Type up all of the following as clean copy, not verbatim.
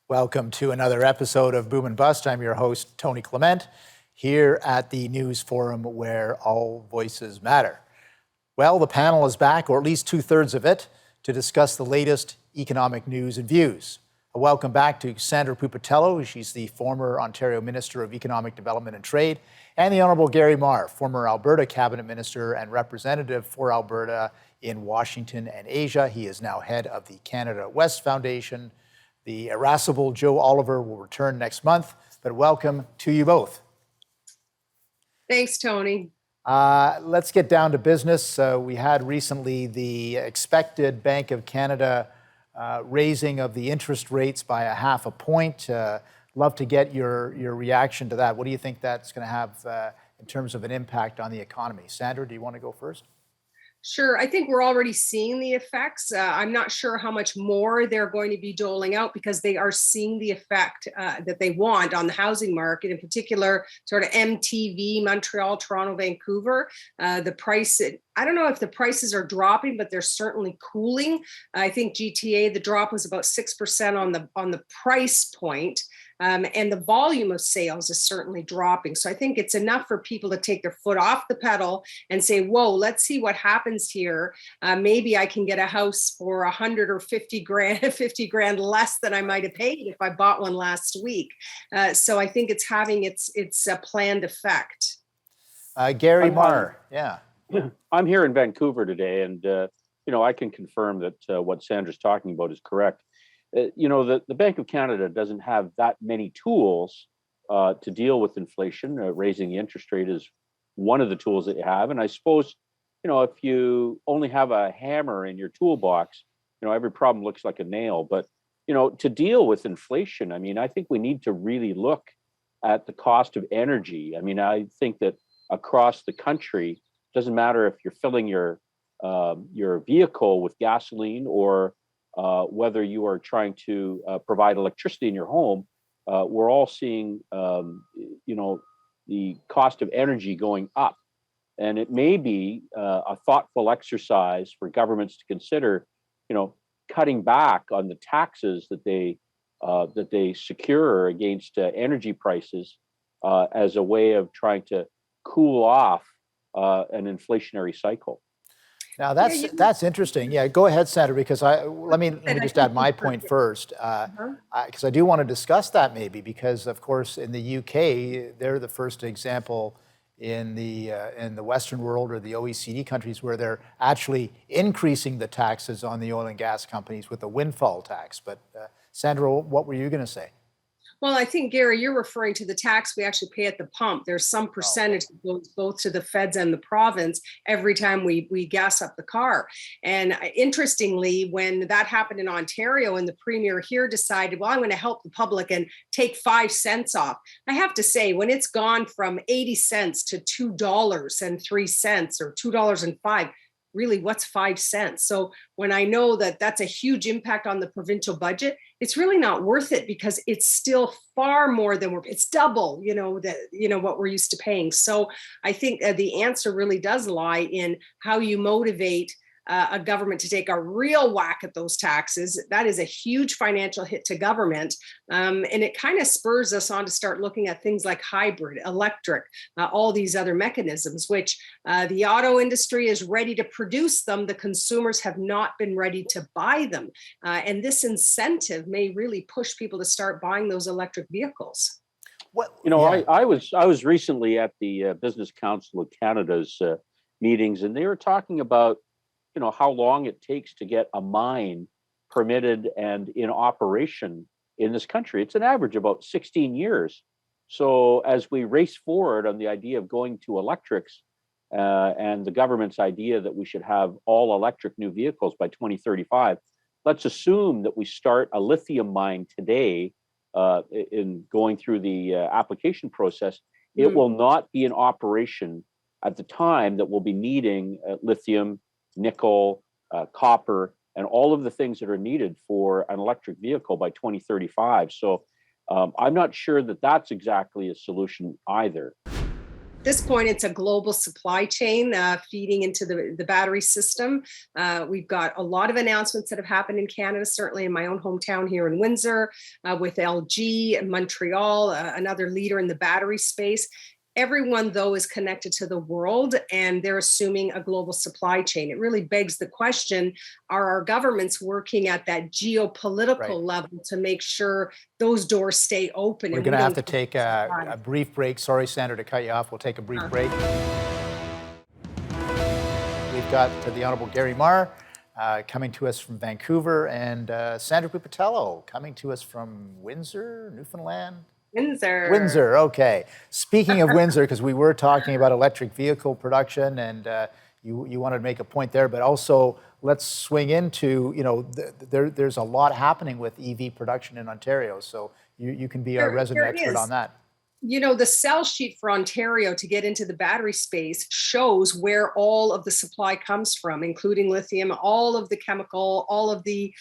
Welcome to another episode of Boom and Bust. I'm your host, Tony Clement, here at the News Forum where all voices matter. Well, the panel is back, or at least two-thirds of it, to discuss the latest economic news and views. A welcome back to Sandra Pupatello. She's the former Ontario Minister of Economic Development and Trade, and the Honourable Gary Mar, former Alberta Cabinet Minister and representative for Alberta in Washington and Asia. He is now head of the Canada West Foundation. The irascible Joe Oliver will return next month, but welcome to you both. Thanks, Tony. Let's get down to business. We had recently the expected Bank of Canada raising of the interest rates by 0.5 point. Love to get your reaction to that. What do you think that's going to have in terms of an impact on the economy? Sandra, do you want to go first? Sure. I think we're already seeing the effects. I'm not sure how much more they're going to be doling out because they are seeing the effect that they want on the housing market, in particular, sort of MTV, Montreal, Toronto, Vancouver. The price, I don't know if the prices are dropping, but they're certainly cooling. I think GTA, the drop was about 6% on the price point. And the volume of sales is certainly dropping. So I think it's enough for people to take their foot off the pedal and say, whoa, let's see what happens here. Maybe I can get a house for 100 or 50 grand less than I might have paid if I bought one last week. So I think it's having its planned effect. Gary Mar, yeah. I'm here in Vancouver today, and I can confirm that what Sandra's talking about is correct. The Bank of Canada doesn't have that many tools to deal with inflation. Raising the interest rate is one of the tools that you have. And I suppose, if you only have a hammer in your toolbox, every problem looks like a nail. But, to deal with inflation, I think we need to really look at the cost of energy. I think that across the country, doesn't matter if you're filling your vehicle with gasoline or whether you are trying to provide electricity in your home, we're all seeing, the cost of energy going up. And it may be a thoughtful exercise for governments to consider, cutting back on the taxes that they secure against energy prices as a way of trying to cool off an inflationary cycle. Now that's interesting. Yeah, go ahead, Sandra, because let me just add my point first, because I do want to discuss that maybe because of course in the UK they're the first example in the Western world or the OECD countries where they're actually increasing the taxes on the oil and gas companies with a windfall tax. But Sandra, what were you going to say? Well, I think, Gary, you're referring to the tax we actually pay at the pump. There's some percentage that goes both to the feds and the province every time we gas up the car. And interestingly, when that happened in Ontario and the premier here decided, well, I'm going to help the public and take 5 cents off. I have to say, when it's gone from 80 cents to $2.03 or $2.05, really, what's 5 cents? So when I know that that's a huge impact on the provincial budget, it's really not worth it because it's still far more than it's double, what we're used to paying. So I think the answer really does lie in how you motivate a government to take a real whack at those taxes. That is a huge financial hit to government. And it kind of spurs us on to start looking at things like hybrid, electric, all these other mechanisms, which the auto industry is ready to produce them. The consumers have not been ready to buy them. And this incentive may really push people to start buying those electric vehicles. I was recently at the Business Council of Canada's meetings, and they were talking about how long it takes to get a mine permitted and in operation in this country. It's an average about 16 years. So as we race forward on the idea of going to electrics and the government's idea that we should have all electric new vehicles by 2035, let's assume that we start a lithium mine today in going through the application process. It will not be in operation at the time that we'll be needing lithium, nickel, copper, and all of the things that are needed for an electric vehicle by 2035. So I'm not sure that that's exactly a solution either. this point, it's a global supply chain feeding into the battery system. We've got a lot of announcements that have happened in Canada, certainly in my own hometown here in Windsor, with LG and Montreal, another leader in the battery space. Everyone, though, is connected to the world, and they're assuming a global supply chain. It really begs the question, are our governments working at that geopolitical level to make sure those doors stay open? We're going to have to take a brief break. Sorry, Sandra, to cut you off. We'll take a brief break. We've got the Honourable Gary Marr coming to us from Vancouver, and Sandra Pupatello coming to us from Windsor, Newfoundland. Windsor, okay. Speaking of Windsor, because we were talking about electric vehicle production, and you wanted to make a point there, but also let's swing into, there's a lot happening with EV production in Ontario, so you can be our resident expert on that. The sell sheet for Ontario to get into the battery space shows where all of the supply comes from, including lithium, all of the chemical, all of the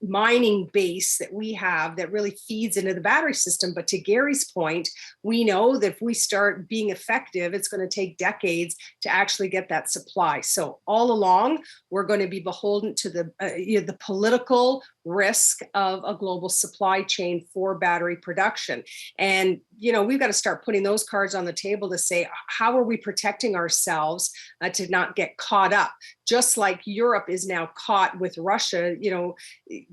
mining base that we have that really feeds into the battery system. But to Gary's point, we know that if we start being effective, it's going to take decades to actually get that supply. So all along, we're going to be beholden to the political risk of a global supply chain for battery production. And, we've got to start putting those cards on the table to say, how are we protecting ourselves to not get caught up? Just like Europe is now caught with Russia,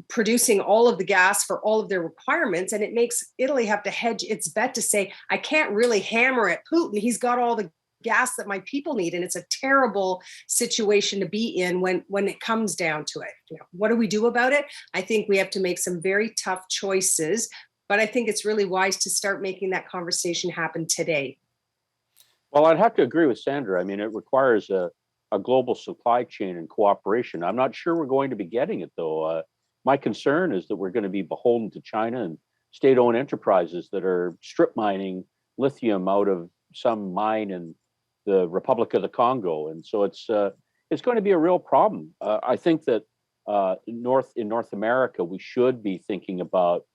producing all of the gas for all of their requirements. And it makes Italy have to hedge its bet to say, I can't really hammer at Putin. He's got all the gas that my people need. And it's a terrible situation to be in when it comes down to it. What do we do about it? I think we have to make some very tough choices, but I think it's really wise to start making that conversation happen today. Well, I'd have to agree with Sandra. I mean, it requires a global supply chain and cooperation. I'm not sure we're going to be getting it, though. My concern is that we're going to be beholden to China and state-owned enterprises that are strip mining lithium out of some mine in the Republic of the Congo. And so it's going to be a real problem. I think that in North America, we should be thinking about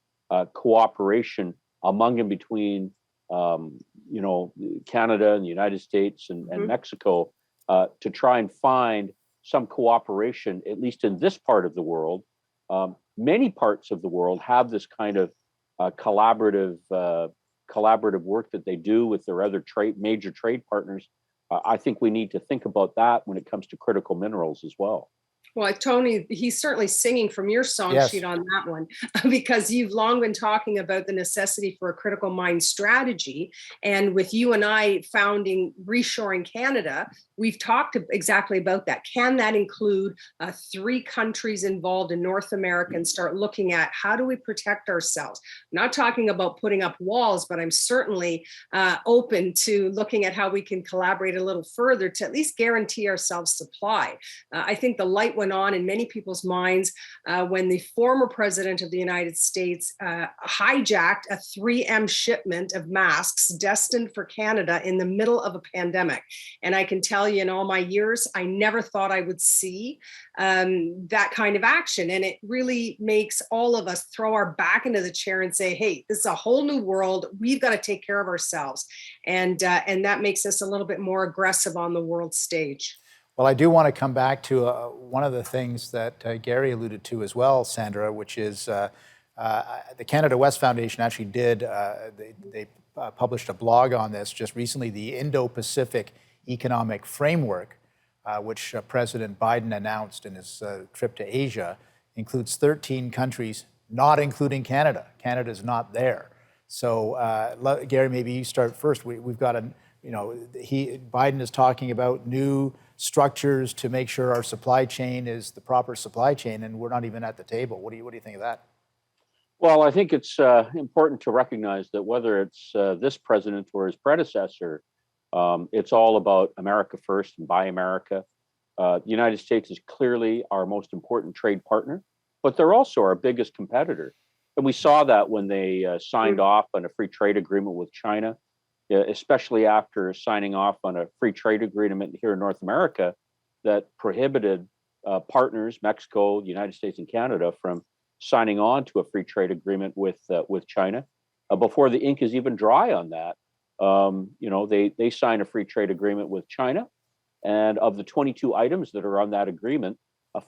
cooperation among and between Canada and the United States and Mexico to try and find some cooperation, at least in this part of the world. Many parts of the world have this kind of collaborative work that they do with their other major trade partners. I think we need to think about that when it comes to critical minerals as well. Well, Tony, he's certainly singing from your song sheet on that one, because you've long been talking about the necessity for a critical mine strategy. And with you and I founding Reshoring Canada, we've talked exactly about that. Can that include 3 countries involved in North America and start looking at how do we protect ourselves? I'm not talking about putting up walls, but I'm certainly open to looking at how we can collaborate a little further to at least guarantee ourselves supply. I think the light went on in many people's minds when the former president of the United States hijacked a 3M shipment of masks destined for Canada in the middle of a pandemic. And I can tell you, in all my years, I never thought I would see that kind of action. And it really makes all of us throw our back into the chair and say, hey, this is a whole new world. We've got to take care of ourselves. And that makes us a little bit more aggressive on the world stage. Well, I do want to come back to one of the things that Gary alluded to as well, Sandra, which is the Canada West Foundation actually they published a blog on this just recently, the Indo-Pacific Economic Framework, which President Biden announced in his trip to Asia, includes 13 countries, not including Canada. Canada's not there. So, Gary, maybe you start first. We've got Biden is talking about new structures to make sure our supply chain is the proper supply chain, and we're not even at the table. What do you think of that? Well, I think it's important to recognize that whether it's this president or his predecessor, it's all about America first and buy America. The United States is clearly our most important trade partner, but they're also our biggest competitor. And we saw that when they signed off on a free trade agreement with China, especially after signing off on a free trade agreement here in North America that prohibited partners, Mexico, the United States, and Canada, from signing on to a free trade agreement with China. Before the ink is even dry on that, They sign a free trade agreement with China, and of the 22 items that are on that agreement,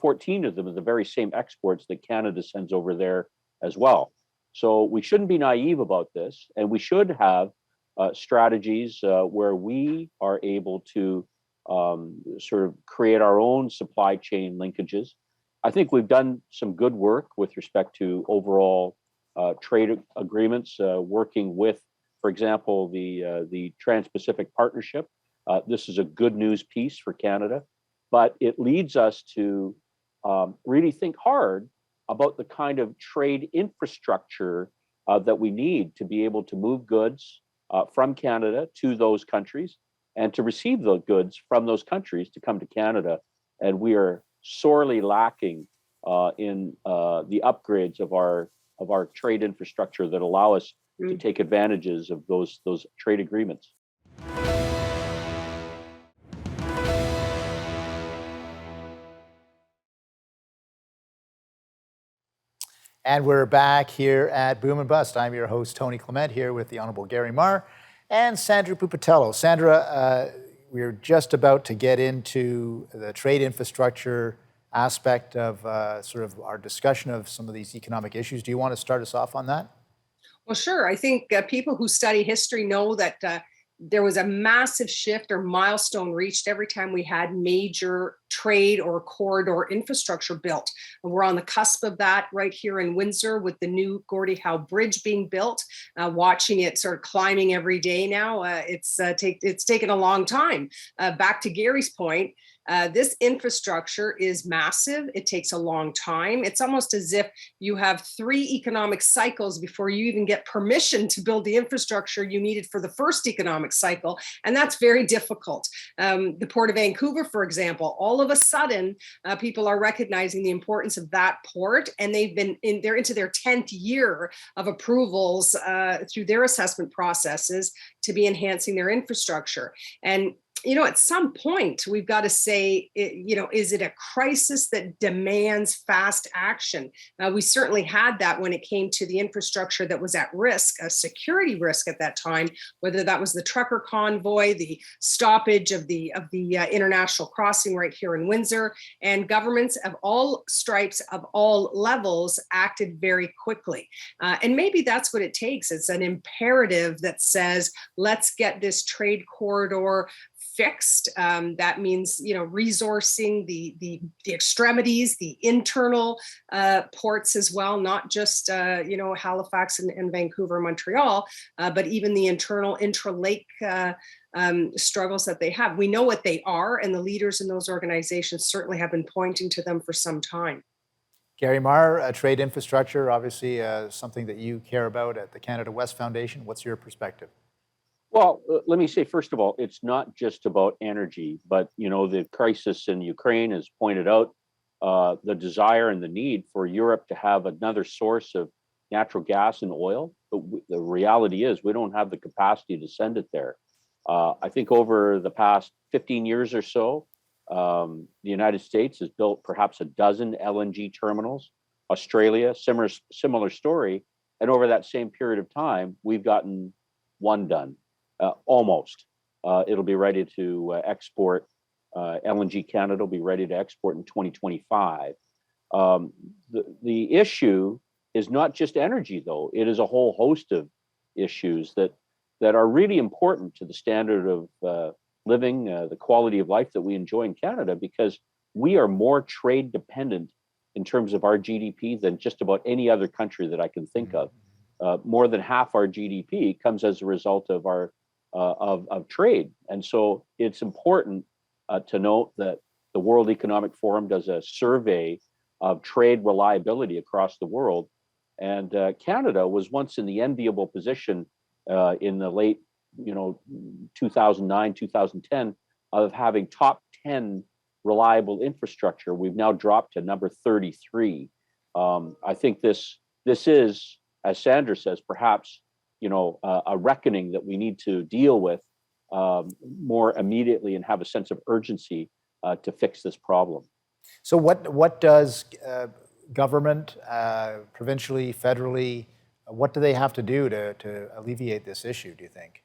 14 of them are the very same exports that Canada sends over there as well. So we shouldn't be naive about this, and we should have strategies where we are able to sort of create our own supply chain linkages. I think we've done some good work with respect to overall trade agreements, working with, for example, the Trans-Pacific Partnership. This is a good news piece for Canada, but it leads us to really think hard about the kind of trade infrastructure that we need to be able to move goods from Canada to those countries and to receive the goods from those countries to come to Canada. And we are sorely lacking in the upgrades of our trade infrastructure that allow us to take advantages of those trade agreements. And we're back here at Boom and Bust. I'm your host, Tony Clement, here with the Honorable Gary Marr and Sandra Pupatello. Sandra, we're just about to get into the trade infrastructure aspect of sort of our discussion of some of these economic issues. Do you want to start us off on that? Well, sure. I think people who study history know that there was a massive shift or milestone reached every time we had major trade or corridor infrastructure built. And we're on the cusp of that right here in Windsor with the new Gordie Howe Bridge being built, watching it sort of climbing every day now. It's taken a long time. Back to Gary's point, this infrastructure is massive. It takes a long time. It's almost as if you have 3 economic cycles before you even get permission to build the infrastructure you needed for the first economic cycle. And that's very difficult. The Port of Vancouver, for example, all of a sudden, people are recognizing the importance of that port, and they're into their 10th year of approvals through their assessment processes to be enhancing their infrastructure. And at some point, we've got to say, is it a crisis that demands fast action? We certainly had that when it came to the infrastructure that was at risk, a security risk at that time, whether that was the trucker convoy, the stoppage of the international crossing right here in Windsor, and governments of all stripes, of all levels, acted very quickly. And maybe that's what it takes. It's an imperative that says, let's get this trade corridor fixed. That means, resourcing the extremities, the internal ports as well, not just, Halifax and Vancouver, Montreal, but even the internal intra-lake struggles that they have. We know what they are, and the leaders in those organizations certainly have been pointing to them for some time. Gary Marr, trade infrastructure, obviously something that you care about at the Canada West Foundation. What's your perspective? Well, let me say, first of all, it's not just about energy, but, the crisis in Ukraine has pointed out the desire and the need for Europe to have another source of natural gas and oil. But the reality is we don't have the capacity to send it there. I think over the past 15 years or so, the United States has built perhaps a dozen LNG terminals. Australia, similar story. And over that same period of time, we've gotten one done. Almost. It'll be ready to export. LNG Canada will be ready to export in 2025. The issue is not just energy, though. It is a whole host of issues that are really important to the standard of living, the quality of life that we enjoy in Canada, because we are more trade dependent in terms of our GDP than just about any other country that I can think of. More than half our GDP comes as a result of our of trade. And so it's important to note that the World Economic Forum does a survey of trade reliability across the world. And Canada was once in the enviable position in the late, 2009, 2010 of having top 10 reliable infrastructure. We've now dropped to number 33. I think this is, as Sandra says, perhaps a reckoning that we need to deal with more immediately and have a sense of urgency to fix this problem. So what does government, provincially, federally, what do they have to do to alleviate this issue, do you think?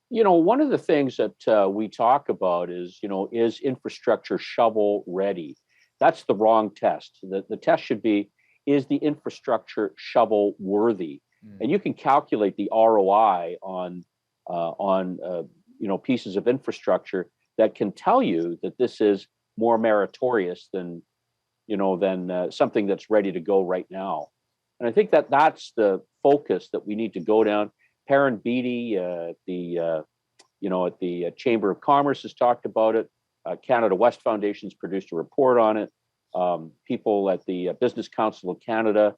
One of the things that we talk about is, is infrastructure shovel ready? That's the wrong test. The test should be, is the infrastructure shovel worthy? And you can calculate the ROI on pieces of infrastructure that can tell you that this is more meritorious than something that's ready to go right now. And I think that that's the focus that we need to go down. Perrin Beatty, at the Chamber of Commerce has talked about it. Canada West Foundation's produced a report on it. People at the Business Council of Canada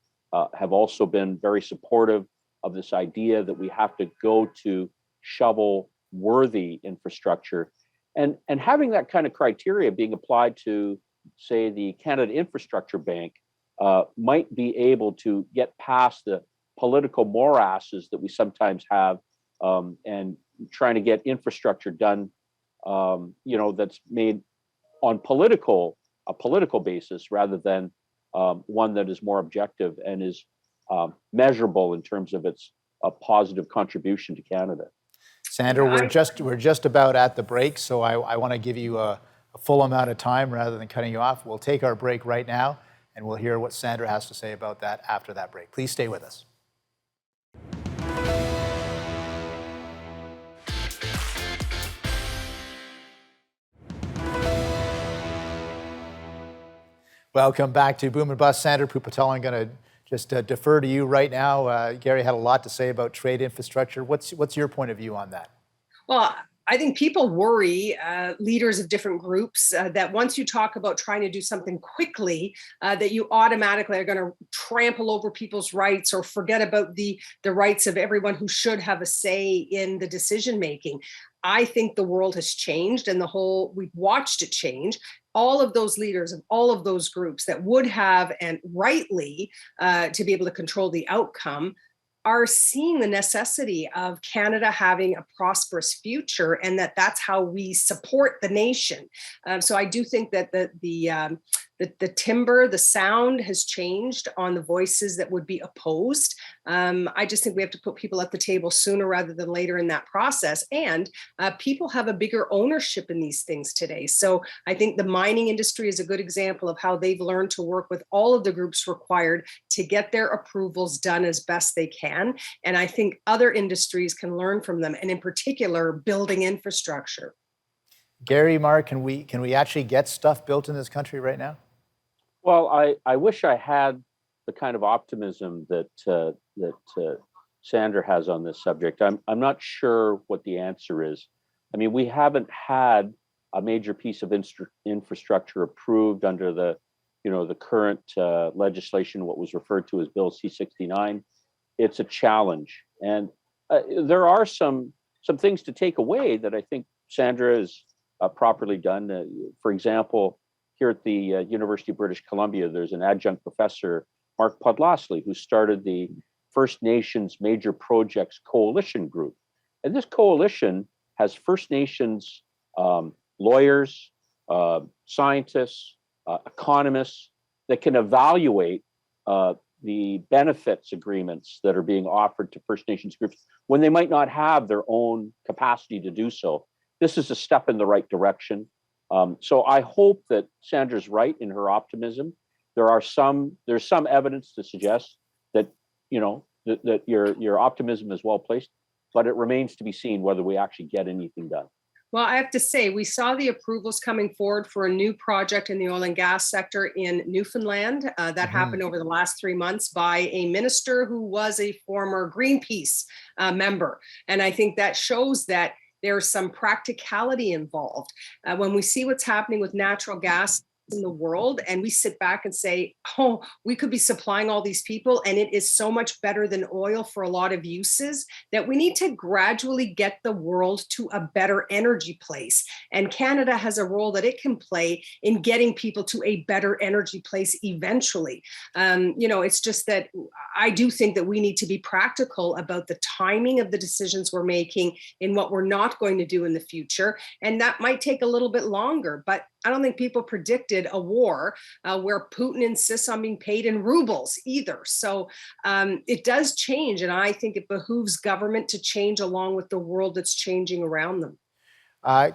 have also been very supportive of this idea that we have to go to shovel-worthy infrastructure. And having that kind of criteria being applied to, say, the Canada Infrastructure Bank might be able to get past the political morasses that we sometimes have, and trying to get infrastructure done, that's made on a political basis rather than one that is more objective and is measurable in terms of its positive contribution to Canada. Sandra, we're just about at the break, so I want to give you a full amount of time rather than cutting you off. We'll take our break right now, and we'll hear what Sandra has to say about that after that break. Please stay with us. Welcome back to Boom and Bust. Sandra Pupatello, I'm going to just defer to you right now. Gary had a lot to say about trade infrastructure. What's your point of view on that? Well, I think people worry, leaders of different groups, that once you talk about trying to do something quickly, that you automatically are going to trample over people's rights or forget about the rights of everyone who should have a say in the decision making. I think the world has changed, and we've watched it change. All of those leaders of all of those groups that would have, and rightly, to be able to control the outcome, are seeing the necessity of Canada having a prosperous future, and that's how we support the nation. So I do think that the timbre, the sound has changed on the voices that would be opposed. I just think we have to put people at the table sooner rather than later in that process. And people have a bigger ownership in these things today. So I think the mining industry is a good example of how they've learned to work with all of the groups required to get their approvals done as best they can. And I think other industries can learn from them, and in particular, building infrastructure. Gary, Mark, can we actually get stuff built in this country right now? Well, I wish I had the kind of optimism that Sandra has on this subject. I'm not sure what the answer is. I mean, we haven't had a major piece of infrastructure approved under the current legislation, what was referred to as Bill C-69. It's a challenge, and there are some things to take away that I think Sandra has properly done. For example, here at the University of British Columbia, there's an adjunct professor, Mark Podlasley, who started the First Nations Major Projects Coalition Group. And this coalition has First Nations lawyers, scientists, economists that can evaluate the benefits agreements that are being offered to First Nations groups when they might not have their own capacity to do so. This is a step in the right direction. So I hope that Sandra's right in her optimism. There's some evidence to suggest that that your optimism is well placed, but it remains to be seen whether we actually get anything done. Well, I have to say, we saw the approvals coming forward for a new project in the oil and gas sector in Newfoundland. That happened over the last 3 months by a minister who was a former Greenpeace member. And I think that shows that there's some practicality involved. When we see what's happening with natural gas in the world, and we sit back and say, oh, we could be supplying all these people, and it is so much better than oil for a lot of uses, that we need to gradually get the world to a better energy place. And Canada has a role that it can play in getting people to a better energy place eventually. It's just that I do think that we need to be practical about the timing of the decisions we're making in what we're not going to do in the future. And that might take a little bit longer, but I don't think people predicted a war where Putin insists on being paid in rubles either. So it does change. And I think it behooves government to change along with the world that's changing around them.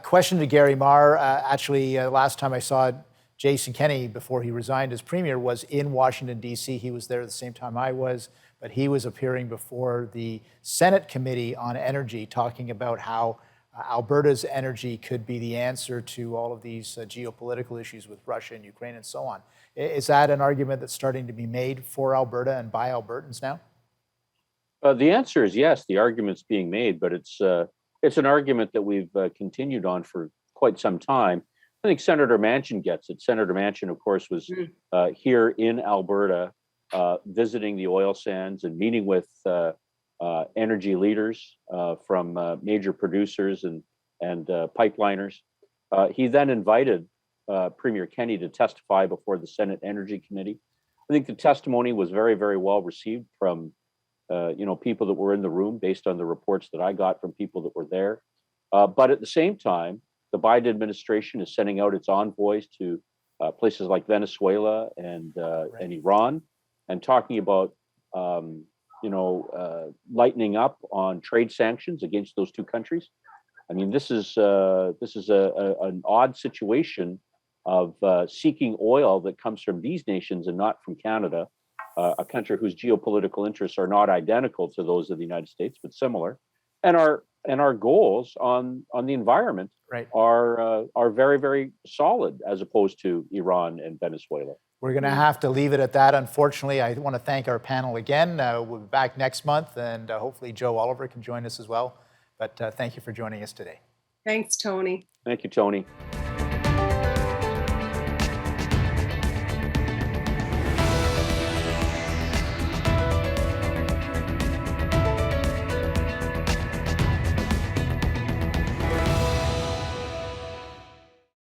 Question to Gary Marr. Actually, last time I saw Jason Kenney before he resigned as premier was in Washington, D.C. He was there at the same time I was, but he was appearing before the Senate Committee on Energy talking about how Alberta's energy could be the answer to all of these geopolitical issues with Russia and Ukraine and so on. Is that an argument that's starting to be made for Alberta and by Albertans now? The answer is yes. The argument's being made, but it's an argument that we've continued on for quite some time. I think Senator Manchin gets it. Senator Manchin, of course, was here in Alberta visiting the oil sands and meeting with energy leaders from major producers and pipeliners. He then invited Premier Kenney to testify before the Senate Energy Committee. I think the testimony was very, very well received from people that were in the room based on the reports that I got from people that were there. But at the same time, the Biden administration is sending out its envoys to places like Venezuela and Iran, and talking about lightening up on trade sanctions against those two countries. I mean, this is an odd situation of seeking oil that comes from these nations and not from Canada, a country whose geopolitical interests are not identical to those of the United States, but similar, and our goals on the environment are very, very solid as opposed to Iran and Venezuela. We're going to have to leave it at that. Unfortunately, I want to thank our panel again. We'll be back next month, and hopefully Joe Oliver can join us as well. But thank you for joining us today. Thanks, Tony. Thank you, Tony.